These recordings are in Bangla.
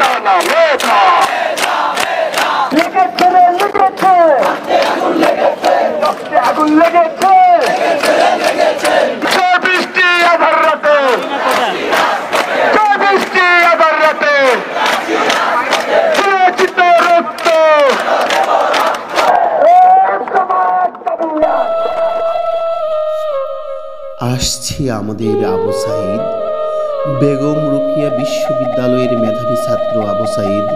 টানা মেধা লেগেছে রে লেগেছে রক্তে আগুন লেগেছে বৃষ্টি আধার রাতে বৃষ্টি আধার রাতে চিত রক্ত আসছে আমাদের আবু সাঈদ। বেগম রোকেয়া বিশ্ববিদ্যালয়ের মেধাবী ছাত্র আবু সাঈদ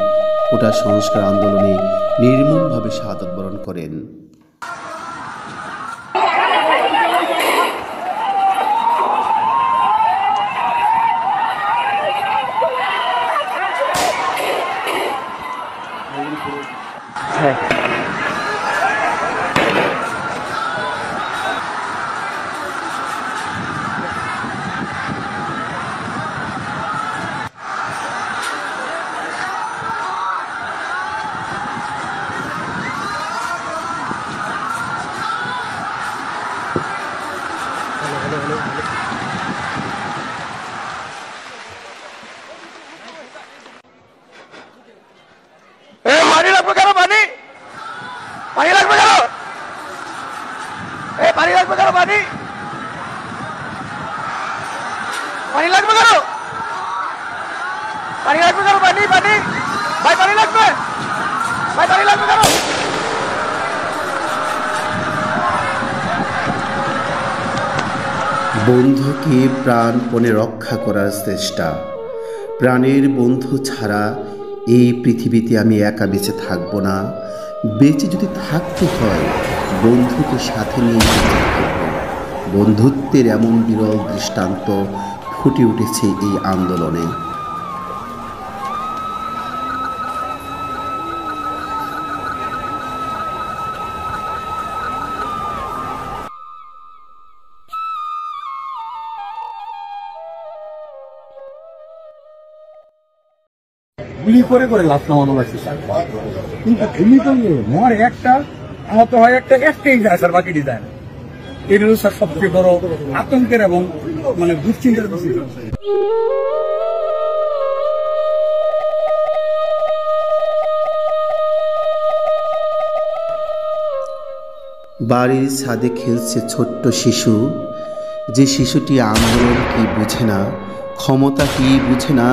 কোটা সংস্কার আন্দোলনে নির্মমভাবে শাহাদাত বরণ করেন। পানি লাগবে কেন পানি পানি লাগবে কেন পানি লাগবে কেন পানি পানি লাগবে কেন পানি লাগবে কেন পানি পানি ভাই পানি লাগবে ভাই পানি লাগবে কেন বন্ধুকে প্রাণপণে রক্ষা করার চেষ্টা। প্রাণের বন্ধু ছাড়া এই পৃথিবীতে আমি একা বেঁচে থাকবো না। বেঁচে যদি থাকতে হয় বন্ধুকে সাথে নিয়ে বেঁচে থাকবো। বন্ধুত্বের এমন বিরল দৃষ্টান্ত ফুটে উঠেছে এই আন্দোলনে। গুলি করে করে লাশ নামানো লাগছে কিন্তু গুলি করলে আমার একটা আহত হয় একটাই যায় স্যার, বাকি ডিজাইন এটা হলো স্যার সবচেয়ে বড় আতঙ্কের এবং মানে দুশ্চিন্তার বিষয়। বাড়ির ছাদে খেলছে ছোট্ট শিশু, যে শিশুটি আন্দোলন কি বুঝে না, ক্ষমতা কি বুঝে না,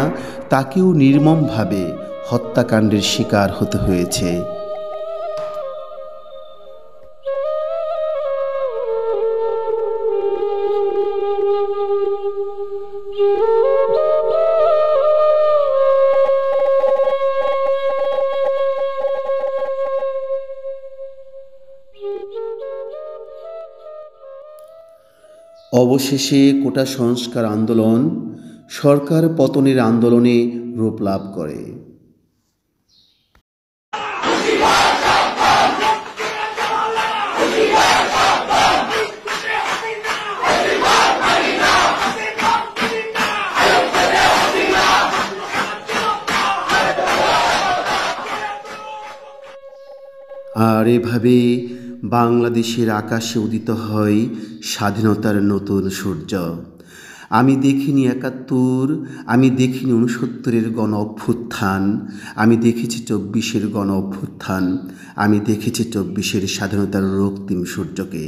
তাকেও নির্মমভাবে হত্যাকাণ্ডের শিকার হতে হয়েছে। অবশেষে কোটা সংস্কার আন্দোলন সরকার পতনের আন্দোলনে রূপ লাভ করে। আর এভাবে বাংলাদেশের আকাশে উদিত হয় স্বাধীনতার নতুন সূর্য। আমি দেখিনি ৭১, আমি দেখিনি ৬৯-এর গণ অভ্যুত্থান, আমি দেখেছি ২৪-এর গণ অভ্যুত্থান, আমি দেখেছি ২৪-এর স্বাধীনতার রক্তিম সূর্যকে।